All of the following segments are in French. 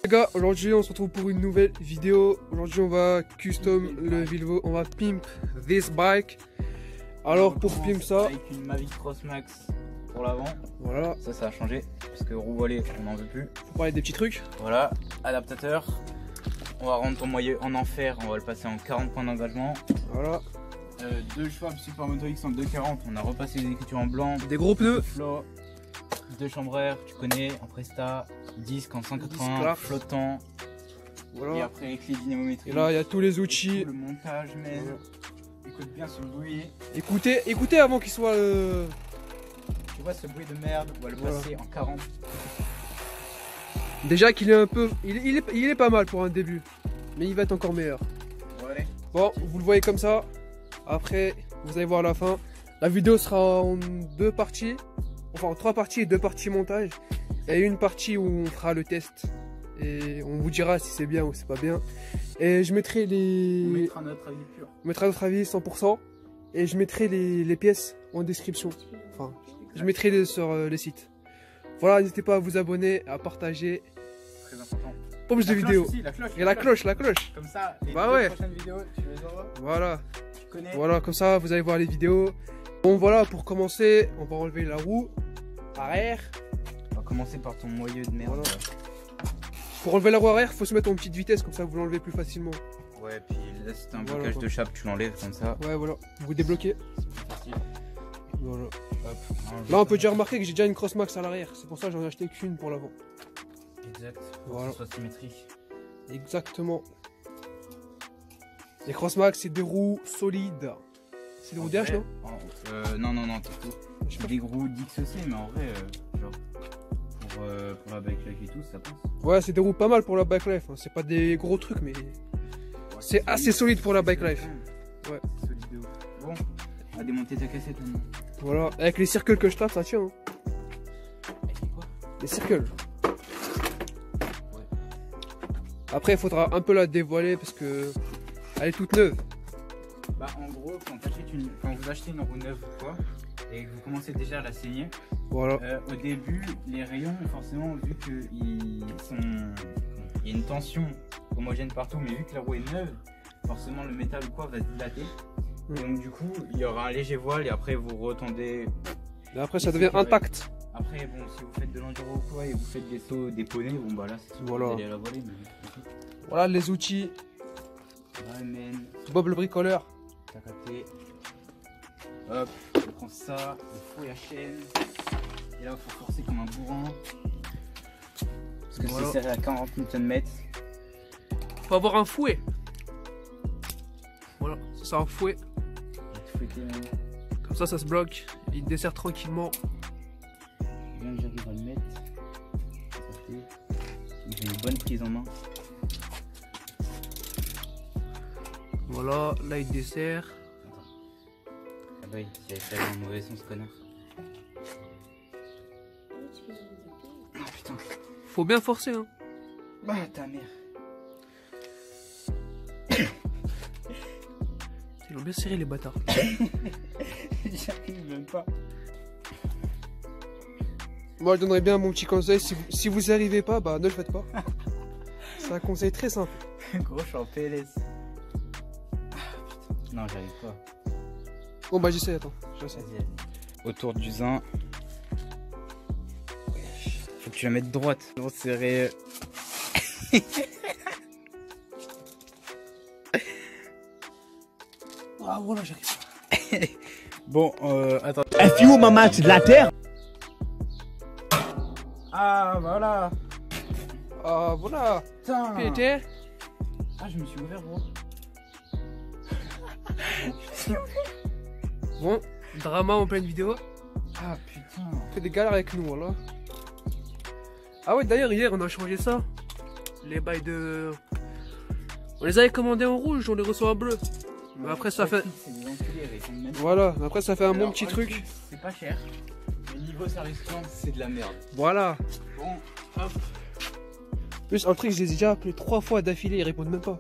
Les gars, aujourd'hui on se retrouve pour une nouvelle vidéo. Aujourd'hui on va custom le Vilvo, on va pimp this bike. Alors pour pimp ça, avec une Mavic Cross Max pour l'avant. Voilà. Ça a changé parce que roue volée on n'en veut plus. Faut parler des petits trucs. Voilà, adaptateur. On va rendre ton moyeu en enfer, on va le passer en 40 points d'engagement. Voilà. Deux Schwab Super Moto X en 240, on a repassé les écritures en blanc. Des gros pneus. Flow, deux chambres air, tu connais, en Presta, disque en 180, flottant. Voilà. Et après les clés dynamométriques. Et là il y a tous les outils. Le montage, mais voilà. Écoute bien ce bruit. Écoutez avant qu'il soit Tu vois ce bruit de merde, on va le passer en 40. Déjà qu'il est un peu. Il est pas mal pour un début. Mais il va être encore meilleur. Ouais. Bon, vous le voyez comme ça. Après, vous allez voir la fin. La vidéo sera en deux parties. Enfin en trois parties et deux parties montage. Il y a une partie où on fera le test. Et on vous dira si c'est bien ou c'est pas bien. Et je mettrai les. On mettra notre avis pur. On mettra notre avis 100%. Et je mettrai les pièces en description. Enfin, je mettrai sur les sites. Voilà, n'hésitez pas à vous abonner, à partager. Très important. Pour plus de vidéos. Aussi, la cloche, et la cloche. Comme ça, les prochaines vidéos, tu les auras. Voilà. Tu connais. Voilà, comme ça, vous allez voir les vidéos. Bon, voilà, pour commencer, on va enlever la roue arrière. On va commencer par ton moyeu de merde. Voilà. Pour enlever la roue arrière, il faut se mettre en petite vitesse, comme ça vous l'enlevez plus facilement. Ouais, puis là, si t'as un blocage de chape, tu l'enlèves comme ça. Ouais, voilà. Vous débloquez. C'est facile. Voilà. Hop. Là, on peut déjà remarquer que j'ai déjà une Cross Max à l'arrière. C'est pour ça que j'en ai acheté qu'une pour l'avant. Exact. Pour voilà. que ce soit symétrique. Exactement. Les Cross Max, c'est des roues solides. C'est des roues DH, non? Non, t'es fou. J'ai des roues d'XC, mais en vrai, genre, pour la bike life et tout, ça passe. Ouais, c'est des roues pas mal pour la bike life. Hein. C'est pas des gros trucs, mais c'est assez solide pour la bike life. Ouais. C'est solide de ouf. Bon, on va démonter ta cassette maintenant. Voilà, avec les circles que je tape, ça tient. Hein. Avec quoi? Les circles. Ouais. Après, il faudra un peu la dévoiler parce que elle est toute neuve. Bah, en gros, quand vous achetez une roue neuve ou quoi, et que vous commencez déjà à la saigner, voilà. Au début, les rayons, forcément, vu qu'il y a une tension homogène partout, mais vu que la roue est neuve, forcément le métal ou quoi va se dilater. Et donc du coup, il y aura un léger voile et après vous retendez. Et après ça devient intact. Après, bon, si vous faites de l'enduro ou quoi et vous faites des sauts déponés, bon bah là c'est sûr que vous allez à la volée. Mais... Voilà les outils. Bob le bricoleur. T'as capté. Hop, on prend ça, le fouet à chaîne. Et là il faut forcer comme un bourrin. Parce que c'est serré à 40 Nm. Faut avoir un fouet. Voilà, c'est un fouet. Comme ça se bloque. Il dessert tranquillement. Bien que j'arrive à le mettre. J'ai une bonne prise en main. Voilà, là il dessert. Ah bah il avait fait un mauvais sens, connard. Ah putain. Faut bien forcer hein. Bah ta mère. Ils ont bien serré les bâtards. J'arrive même pas. Moi je donnerais bien mon petit conseil. Si vous n'y arrivez pas, bah ne le faites pas. C'est un conseil très simple. Gros, je suis en PLS. Non, j'arrive pas. Bon bah j'essaie, attends. Autour du zin. Faut que tu la mettes droite. Non, serré. Ah voilà, j'arrive. Bon, attends. FU maman, c'est de la terre. Ah voilà. Ah voilà. Putain. Pété. Ah, je me suis ouvert, gros. Bon, drama en pleine vidéo. Ah putain. On fait des galères avec nous, voilà. Ah ouais, d'ailleurs, hier, on a changé ça. Les bails de... On les avait commandés en rouge, on les reçoit en bleu. Mais après, ça fait... Voilà, mais après, ça fait un bon petit truc. C'est pas cher. Mais niveau service client, c'est de la merde. Voilà. Bon, hop. Plus, un truc, je les ai déjà appelés 3 fois d'affilée, ils répondent même pas.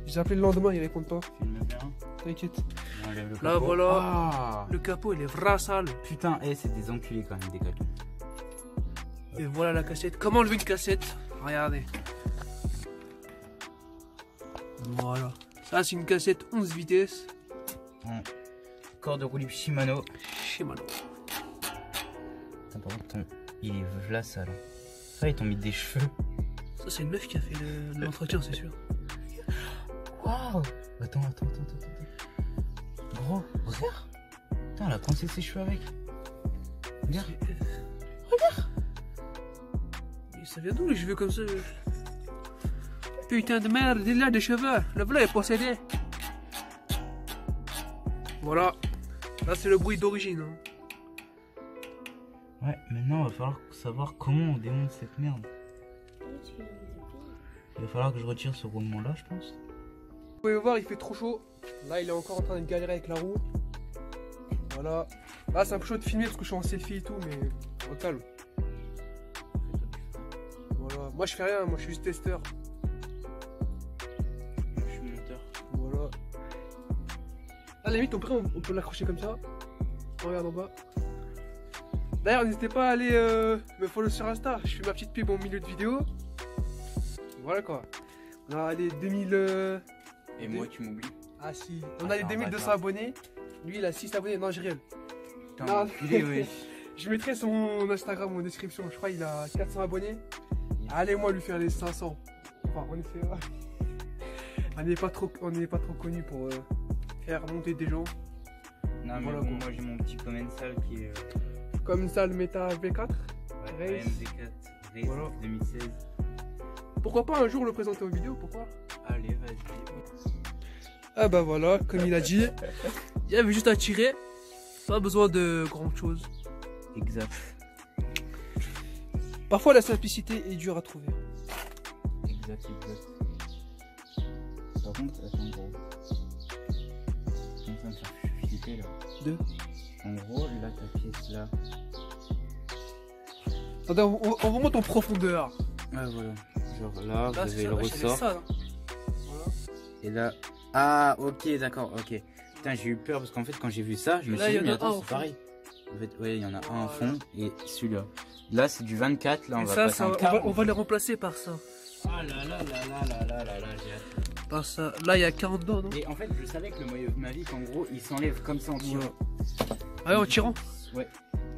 Je les ai appelés le lendemain, ils répondent pas. Filme bien. T'inquiète. Là, voilà. Ah. Le capot, il est vrai sale. Putain, c'est des enculés quand même, des gars. Et voilà la cassette. Comment enlever une cassette? Regardez. Voilà. Ça, c'est une cassette 11 vitesses. En corps de roue libre Shimano. Shimano. Attends, par contre, il est là, ça, là. Ça, ils t'ont mis des cheveux. Ça, c'est une meuf qui a fait l'entretien, c'est sûr. Waouh! Attends. Gros, regarde. Putain, elle a coincé ses cheveux avec. Regarde. Regarde. Et ça vient d'où les cheveux comme ça? Putain de merde, il a des cheveux. Le voilà est possédé. Voilà. Là, c'est le bruit d'origine. Hein. Ouais, maintenant, il va falloir savoir comment on démonte cette merde. Il va falloir que je retire ce roulement-là, je pense. Vous pouvez voir, il fait trop chaud. Là, il est encore en train de galérer avec la roue. Voilà. Là, c'est un peu chaud de filmer parce que je suis en selfie et tout, mais au calme. Voilà. Moi, je fais rien, moi, je suis juste testeur. Je suis monteur. Voilà. À la limite, on peut l'accrocher comme ça. Regarde en bas. D'ailleurs, n'hésitez pas à aller me follow sur Insta. Je fais ma petite pub au milieu de vidéo. Voilà quoi. On a les 2000. Et moi, tu m'oublies. Ah si. On a les 2200 abonnés. Lui, il a 6 abonnés. Non, je rigole. Putain, Non. enculé, ouais. Je mettrai son Instagram en description. Je crois qu'il a 400 abonnés. Allez-moi lui faire les 500. Enfin, on essaie. On n'est pas trop connu pour faire monter des gens. Non, mais Voilà, bon, quoi. moi j'ai mon petit commensal qui est. Comme ça, le Meta V4. Ouais, Race. AMV4 Race Voilà. 2016. Pourquoi pas un jour le présenter aux vidéos? Pourquoi? Allez, vas-y. Ah bah voilà, comme il a dit, il y avait juste à tirer. Pas besoin de grand chose. Exact. Parfois la simplicité est dure à trouver. Exact. Par contre, attends, gros. Comment ça me fait flipper là? Deux. En gros, là, ta pièce là. Attendez, on remonte en profondeur. Ah, voilà. Genre là, vous Là, c'est avez ça, le ouais, j'avais ressort. ça, là. Voilà. Et là. Ah, ok, d'accord, ok. Putain, j'ai eu peur parce qu'en fait, quand j'ai vu ça, je me Là, suis il y dit, en mais a un attends, au c'est fond. pareil. En fait, ouais, il y en a un en fond et celui-là. Là, c'est du 24, là, on Et va ça, passer en on 40. va les remplacer par ça. Ah là, j'ai hâte. Par ça. Là, il y a 40 dedans, non? Et en fait, je savais que le maillot de ma vie, qu'en gros, il s'enlève comme ça en tirant. Ah ouais, en tirant. Ouais,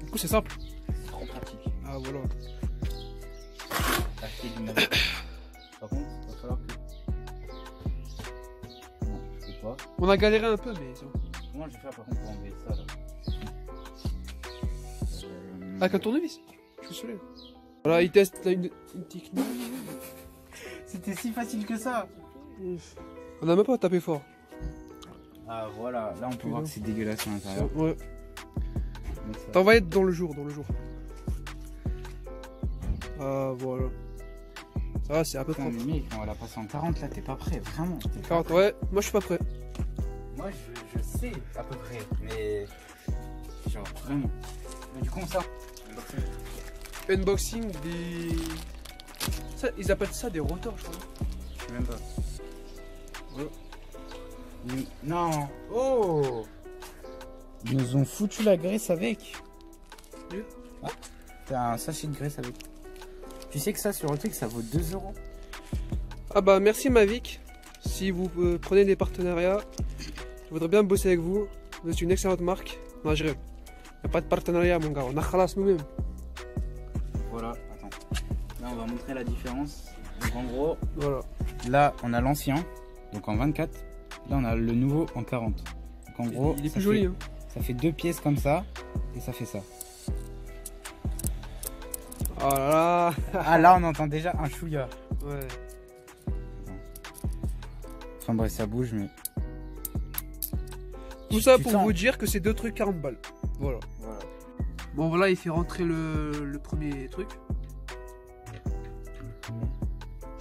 Du coup, c'est simple. c'est trop pratique. Ah voilà. Acheter du maillot. Par contre, il va falloir que. Non, je peux pas. On a galéré un peu, mais c'est bon. Comment je vais faire par contre pour enlever ça là Avec un tournevis. Je suis désolé. Voilà, il teste là, une technique. C'était si facile que ça. On a même pas tapé fort. Ah voilà, là on peut voir que c'est dégueulasse à l'intérieur. Ouais. Mais ça- T'en vas être dans le jour, Ah voilà. Ça va, c'est à peu Putain, près. mais mec, on va la passer en 40 là, t'es pas prêt, vraiment. T'es pas 40, prêt. ouais, moi je suis pas prêt. Moi je sais à peu près, mais. Genre vraiment. Mais du coup, on sort. Unboxing des. Ça, ils appellent ça des rotors, je crois. Je sais même pas. Ouais. Non. Oh. Ils nous ont foutu la graisse avec. Sérieux? Ah, t'as un sachet de graisse avec. Tu sais que ça sur le truc ça vaut 2 €. Ah bah merci Mavic. Si vous prenez des partenariats, je voudrais bien bosser avec vous. Vous êtes une excellente marque. Non, je rêve. Y a pas de partenariat mon gars, on a khalas nous-mêmes. Voilà, attends. Là on va montrer la différence. Donc en gros, Voilà. là on a l'ancien, donc en 24. Là on a le nouveau en 40. Donc en gros, Il est ça plus joli fait- hein. Ça fait 2 pièces comme ça et ça fait ça. Oh là là. Ah là on entend déjà un chouïa. Ouais. Enfin bref ça bouge mais. Tout ça Tu pour sens. vous dire que c'est deux trucs 40 balles. Voilà. Voilà. Bon voilà, il fait rentrer le premier truc.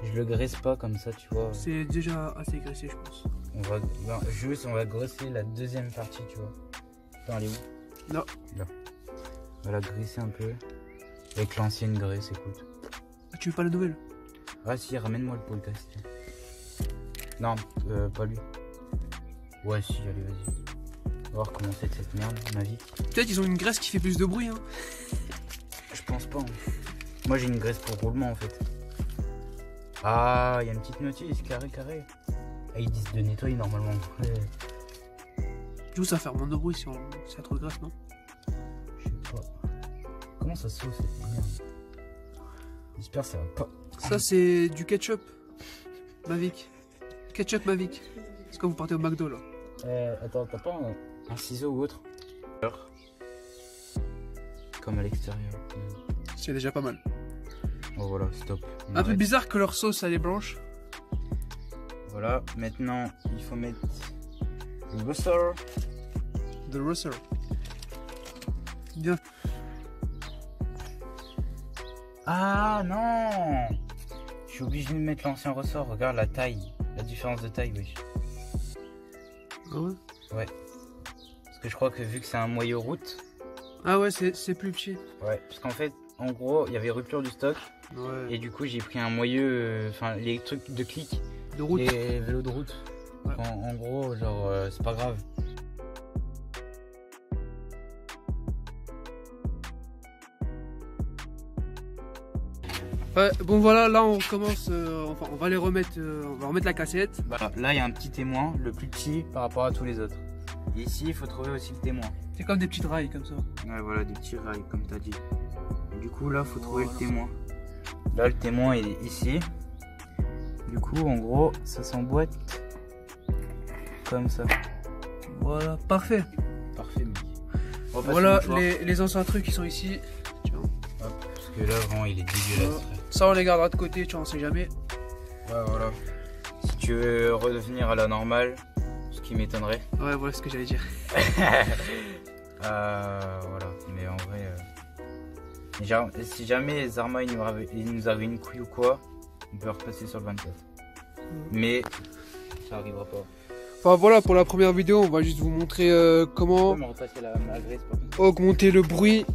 Je le graisse pas comme ça tu vois. C'est déjà assez graissé je pense. On va juste on va graisser la deuxième partie tu vois. Attends elle est où? Là. Là. On va la graisser un peu. Avec l'ancienne graisse écoute. Ah, tu veux pas la nouvelle? Ah si ramène-moi le podcast. Non pas lui. Ouais si allez vas-y. On va voir comment c'est cette merde ma vie. Peut-être ils ont une graisse qui fait plus de bruit hein. Je pense pas. Hein. Moi j'ai une graisse pour roulement en fait. Ah il y a une petite notice carré. Ah, ils disent de nettoyer normalement. Du coup, ça va faire moins de bruit si y a trop de graisse, non? Je sais pas. Comment ça sauce cette merde? J'espère que ça va pas. Ça, c'est du ketchup Mavic. Ketchup Mavic. C'est quand vous partez au McDo là. Attends, t'as pas un ciseau ou autre? Comme à l'extérieur. C'est déjà pas mal. Oh voilà, stop. Un peu bizarre que leur sauce elle est blanche. Voilà, maintenant il faut mettre le Russer. The Russer. Bien. Ah non! Je suis obligé de mettre l'ancien ressort. Regarde la taille, la différence de taille, wesh. Ah ouais? Ouais. Parce que je crois que vu que c'est un moyeu route. Ah ouais, c'est plus petit. Ouais, parce qu'en fait, en gros, il y avait rupture du stock. Ouais. Et du coup, j'ai pris un moyeu, enfin les trucs de clic. De route. Les vélos de route. Ouais. En gros, genre, c'est pas grave. Ouais, bon voilà, là on commence, enfin on va les remettre, on va remettre la cassette. Voilà, là il y a un petit témoin, le plus petit par rapport à tous les autres. Et ici, il faut trouver aussi le témoin. C'est comme des petites rails comme ça. Ouais, voilà, des petits rails, comme tu as dit. Du coup, là, il faut trouver le témoin. Là, le témoin, il est ici. Du coup, en gros, ça s'emboîte comme ça. Voilà, parfait. Parfait, mec. Voilà, les anciens trucs qui sont ici. Tiens. Hop, parce que là, vraiment, il est dégueulasse. Ça, on les gardera de côté, tu vois, on sait jamais. Ouais, voilà. Si tu veux redevenir à la normale, ce qui m'étonnerait. Ouais, voilà ce que j'allais dire. Voilà, mais en vrai, si jamais Zarma il nous avait une couille ou quoi, on peut repasser sur le 24. Mais ça arrivera pas. Enfin voilà, pour la première vidéo, on va juste vous montrer comment augmenter le bruit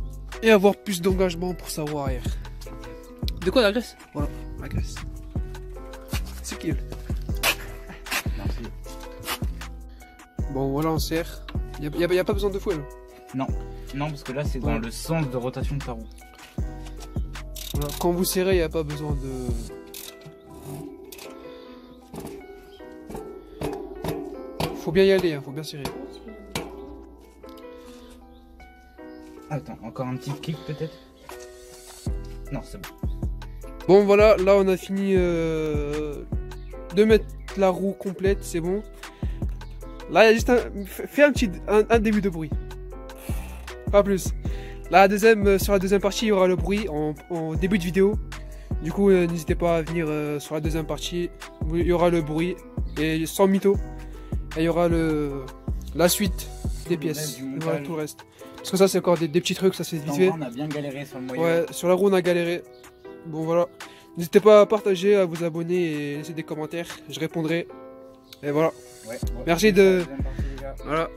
et avoir plus d'engagement pour savoir rire. De quoi la graisse? Voilà, la graisse. C'est kill. Merci. Bon voilà, on serre. Y a pas besoin de fouet là. Non, non parce que là c'est dans le sens de rotation de ta roue. Voilà. Quand vous serrez, il n'y a pas besoin de... Faut bien y aller, hein, faut bien serrer. Attends, encore un petit clic peut-être? Non, c'est bon. Bon voilà, là on a fini de mettre la roue complète, c'est bon. Là il y a juste fais un début de bruit. Pas plus. Là, sur la deuxième partie, il y aura le bruit en début de vidéo. Du coup, n'hésitez pas à venir sur la deuxième partie. Il y aura le bruit et sans mytho. Et il y aura la suite des pièces. Voilà, tout le reste. Parce que ça, c'est encore des petits trucs, ça c'est vite fait. On a bien galéré sur le moyen. Ouais, sur la roue, on a galéré. Bon, voilà. N'hésitez pas à partager, à vous abonner et laisser des commentaires. Je répondrai. Et voilà. Ouais, merci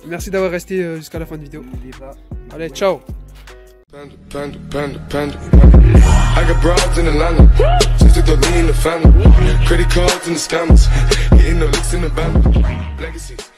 merci d'avoir resté jusqu'à la fin de vidéo. Allez, ciao. Panda. I got broads in Atlanta, just to throw me in the family. Credit cards and the scammers, getting no licks in the band. Legacies.